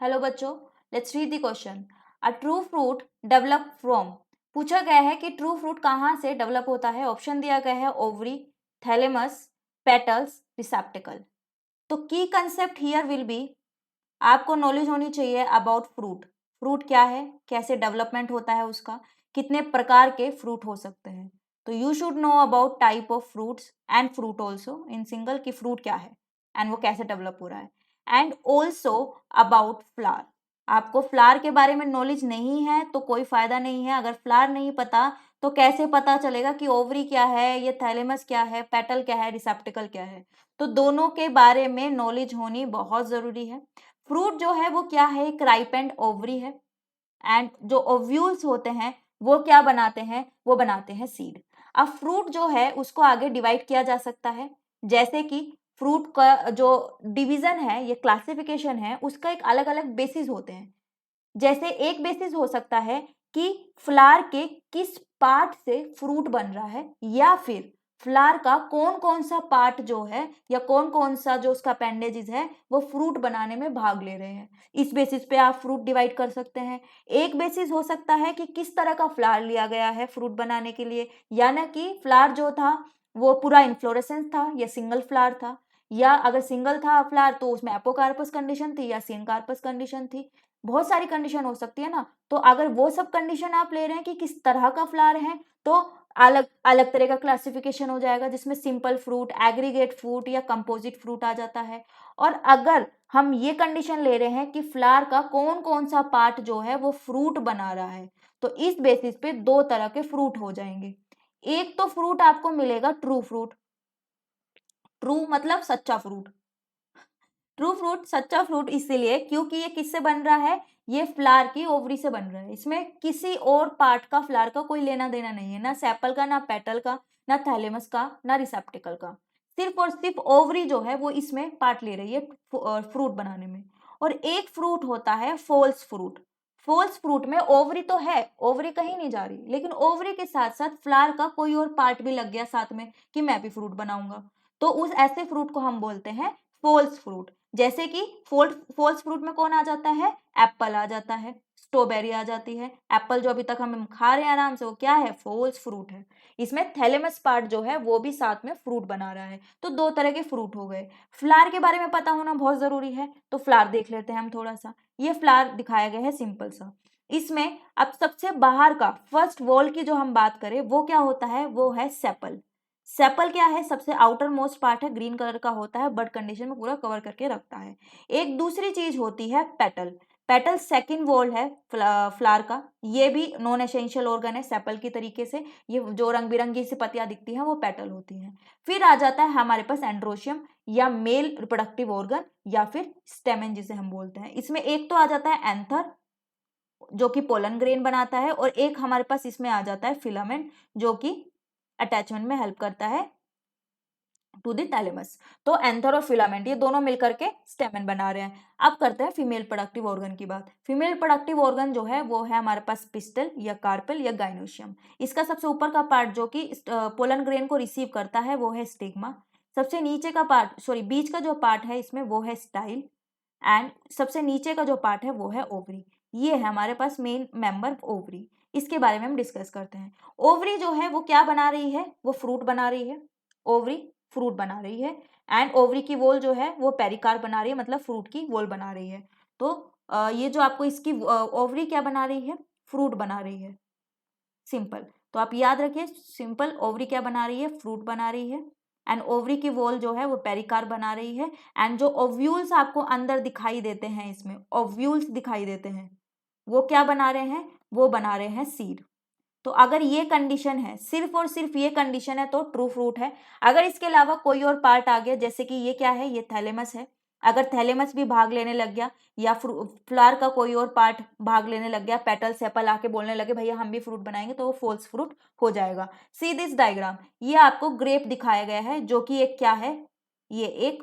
Hello बच्चों, let's read the question. A true fruit develop from. पूछा गया है कि ट्रू फ्रूट कहाँ से डेवलप होता है। ऑप्शन दिया गया है ओवरी, थैलेमस, पेटल्स, रिसेप्टिकल। तो की कंसेप्ट हियर विल बी, आपको नॉलेज होनी चाहिए अबाउट फ्रूट। फ्रूट क्या है, कैसे डेवलपमेंट होता है उसका, कितने प्रकार के फ्रूट हो सकते हैं। तो you should know about type of fruits and fruit also in single, की फ्रूट क्या है एंड वो कैसे डेवलप हो रहा है। And also about flower. आपको फ्लावर के बारे में नॉलेज नहीं है तो कोई फायदा नहीं है। अगर फ्लावर नहीं पता तो कैसे पता चलेगा कि ओवरी क्या है, ये थैलेमस क्या है, पेटल क्या है, रिसेप्टिकल क्या है। तो दोनों के बारे में नॉलेज होनी बहुत जरूरी है। फ्रूट जो है वो क्या है, एक राइपेंड ओवरी है। एंड जो ओव्यूल्स होते हैं वो क्या बनाते हैं, वो बनाते हैं सीड। अब फ्रूट जो है उसको आगे डिवाइड किया जा सकता है। जैसे कि फ्रूट का जो डिवीजन है, ये क्लासिफिकेशन है, उसका एक अलग अलग बेसिस होते हैं। जैसे एक बेसिस हो सकता है कि फ्लावर के किस पार्ट से फ्रूट बन रहा है, या फिर फ्लावर का कौन कौन सा पार्ट जो है या कौन कौन सा जो उसका अपेंडेजेस है वो फ्रूट बनाने में भाग ले रहे हैं। इस बेसिस पे आप फ्रूट डिवाइड कर सकते हैं। एक बेसिस हो सकता है कि किस तरह का फ्लावर लिया गया है फ्रूट बनाने के लिए, यानी कि फ्लावर जो था वो पूरा इन्फ्लोरेसेंस था या सिंगल फ्लावर था, या अगर सिंगल था फ्लावर तो उसमें एपोकार्पस कंडीशन थी या सिनकार्पस कंडीशन थी। बहुत सारी कंडीशन हो सकती है ना। तो अगर वो सब कंडीशन आप ले रहे हैं कि किस तरह का फ्लावर है, तो अलग अलग तरह का क्लासिफिकेशन हो जाएगा, जिसमें सिंपल फ्रूट, एग्रीगेट फ्रूट या कंपोजिट फ्रूट आ जाता है। और अगर हम ये कंडीशन ले रहे हैं कि फ्लावर का कौन कौन सा पार्ट जो है वो फ्रूट बना रहा है, तो इस बेसिस पे दो तरह के फ्रूट हो जाएंगे। एक तो फ्रूट आपको मिलेगा ट्रू फ्रूट। ट्रू मतलब सच्चा फ्रूट। ट्रू फ्रूट सच्चा फ्रूट इसीलिए क्योंकि ये किससे बन रहा है, ये फ्लावर की ओवरी से बन रहा है। इसमें किसी और पार्ट का फ्लावर का कोई लेना देना नहीं है, ना सेपल का, ना पेटल का, ना थैलेमस का, ना रिसेप्टिकल का। सिर्फ और सिर्फ ओवरी जो है वो इसमें पार्ट ले रही है फ्रूट बनाने में। और एक फ्रूट होता है फॉल्स फ्रूट। फॉल्स फ्रूट में ओवरी तो है, ओवरी कहीं नहीं जा रही, लेकिन ओवरी के साथ साथ फ्लावर का कोई और पार्ट भी लग गया साथ में कि मैं भी फ्रूट बनाऊंगा। तो उस ऐसे फ्रूट को हम बोलते हैं फॉल्स फ्रूट। जैसे कि फॉल्स फ्रूट में कौन आ जाता है, एप्पल आ जाता है, स्ट्रॉबेरी आ जाती है। एप्पल जो अभी तक हम खा रहे हैं आराम से, वो क्या है, फॉल्स फ्रूट है। इसमें थैलेमस पार्ट जो है वो भी साथ में फ्रूट बना रहा है। तो दो तरह के फ्रूट हो गए। फ्लावर के बारे में पता होना बहुत जरूरी है, तो फ्लावर देख लेते हैं हम थोड़ा सा। ये फ्लावर दिखाया गया है सिंपल सा। इसमें अब सबसे बाहर का फर्स्ट वॉल की जो हम बात करें वो क्या होता है, वो है सेपल। सेपल क्या है, सबसे आउटर मोस्ट पार्ट है, ग्रीन कलर का होता है, बड कंडीशन में पूरा कवर करके रखता है। एक दूसरी चीज होती है पेटल। पेटल सेकंड वॉल है फ्लावर का। ये भी नॉन एसेंशियल ऑर्गन है सेपल की तरीके से। ये जो रंग बिरंगी सी पत्तियां दिखती हैं वो पेटल होती हैं। फिर आ जाता है हमारे पास एंड्रोशियम या मेल रिप्रोडक्टिव ऑर्गन, या फिर स्टेमेन जिसे हम बोलते हैं। इसमें एक तो आ जाता है एंथर जो कि पोलन ग्रेन बनाता है, और एक हमारे पास इसमें आ जाता है फिलामेंट जो कि अटैचमेंट में हेल्प करता है टू द थैलेमस। तो एंथर और फिलामेंट ये दोनों मिलकर के स्टेमन बना रहे हैं। अब करते हैं फीमेल प्रोडक्टिव ऑर्गन की बात। फीमेल प्रोडक्टिव ऑर्गन जो है वो है हमारे पास पिस्टल या कार्पेल या गाइनोशियम। इसका सबसे ऊपर का पार्ट जो कि पोलन ग्रेन को रिसीव करता है वो है स्टिग्मा। सबसे नीचे का पार्ट, सॉरी बीच का जो पार्ट है इसमें वो है स्टाइल। एंड सबसे नीचे का जो पार्ट है वो है ओवरी। ये है हमारे पास मेन मेंबर ओवरी। इसके बारे में हम डिस्कस करते हैं। ओवरी जो है वो क्या बना रही है, वो फ्रूट बना रही है। ओवरी फ्रूट बना रही है। एंड ओवरी की वॉल जो है वो पेरिकार्प बना रही है, मतलब फ्रूट की वॉल बना रही है। तो ये जो आपको इसकी ओवरी क्या बना रही है, फ्रूट बना रही है। सिंपल। तो आप याद रखिए, सिंपल ओवरी क्या बना रही है, फ्रूट बना रही है। एंड ओवरी की वॉल जो है वो पेरिकार्प बना रही है। एंड जो ओव्यूल्स आपको अंदर दिखाई देते हैं, इसमें ओव्यूल्स दिखाई देते हैं, वो क्या बना रहे हैं, वो बना रहे हैं सीड। तो अगर ये कंडीशन है, सिर्फ और सिर्फ ये कंडीशन है, तो ट्रू फ्रूट है। अगर इसके अलावा कोई और पार्ट आ गया, जैसे कि ये क्या है, ये थैलेमस है, अगर थैलेमस भी भाग लेने लग गया, या फ्लावर का कोई और पार्ट भाग लेने लग गया, पेटल सेपल आके बोलने लगे भैया हम भी फ्रूट बनाएंगे, तो वो फॉल्स फ्रूट हो जाएगा। सी दिस डायग्राम, ये आपको ग्रेप दिखाया गया है जो कि एक क्या है, ये एक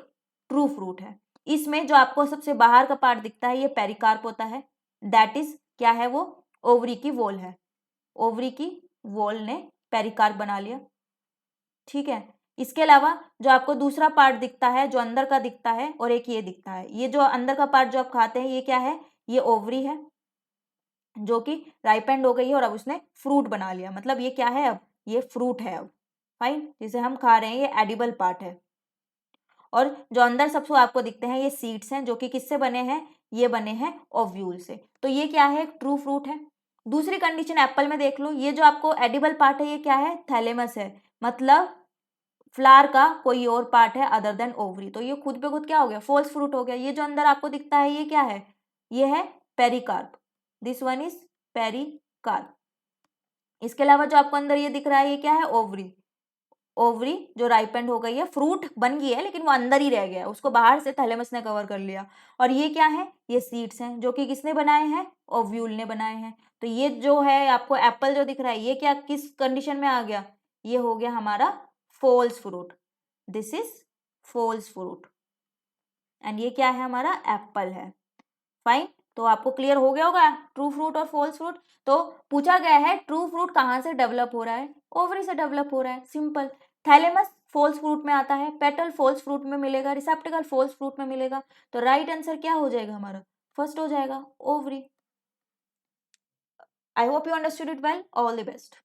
ट्रू फ्रूट है। इसमें जो आपको सबसे बाहर का पार्ट दिखता है ये पेरिकार्प होता है। दैट इज क्या है, वो ओवरी की वॉल है। ओवरी की वॉल ने पेरिकार्प बना लिया, ठीक है। इसके अलावा जो आपको दूसरा पार्ट दिखता है, जो अंदर का दिखता है, और एक ये दिखता है, ये जो अंदर का पार्ट जो आप खाते हैं ये क्या है, ये ओवरी है जो कि राइपेंड हो गई है और अब उसने फ्रूट बना लिया, मतलब ये क्या है, अब ये फ्रूट है अब, फाइन, जिसे हम खा रहे हैं, ये एडिबल पार्ट है। और जो अंदर सबसे आपको दिखते हैं ये सीड्स हैं, जो कि किससे बने हैं, ये बने हैं ओव्यूल से। तो ये क्या है, एक ट्रू फ्रूट है। दूसरी कंडीशन एप्पल में देख लो, ये जो आपको एडिबल पार्ट है ये क्या है, थैलेमस है, मतलब फ्लावर का कोई और पार्ट है अदर देन ओवरी, तो ये खुद पे खुद क्या हो गया, फॉल्स फ्रूट हो गया। ये जो अंदर आपको दिखता है ये क्या है, ये है pericarp, this one is pericarp. इसके अलावा जो आपको अंदर ये दिख रहा है ये क्या है, ओवरी, ओवरी जो राइपेंड हो गई है, फ्रूट बन गई है लेकिन वो अंदर ही रह गया, उसको बाहर से थैलेमस ने कवर कर लिया। और ये क्या है, ये सीड्स हैं, जो कि किसने बनाए हैं, ओव्यूल ने बनाए हैं। तो ये जो है आपको एप्पल जो दिख रहा है ये क्या किस कंडीशन में आ गया, ये हो गया हमारा false fruit, this is false fruit, and ये क्या है, हमारा एप्पल है, फाइन। तो आपको क्लियर हो गया होगा ट्रू फ्रूट और फॉल्स फ्रूट। तो पूछा गया है ट्रू फ्रूट कहाँ से डेवलप हो रहा है, ओवरी से डेवलप हो रहा है, सिंपल। थैलेमस फॉल्स फ्रूट में आता है, पेटल फॉल्स फ्रूट में मिलेगा, रिसेप्टिकल फॉल्स फ्रूट में मिलेगा, तो राइट आंसर क्या हो जाएगा हमारा, फर्स्ट हो जाएगा, ovary. I hope you understood it well, all the best.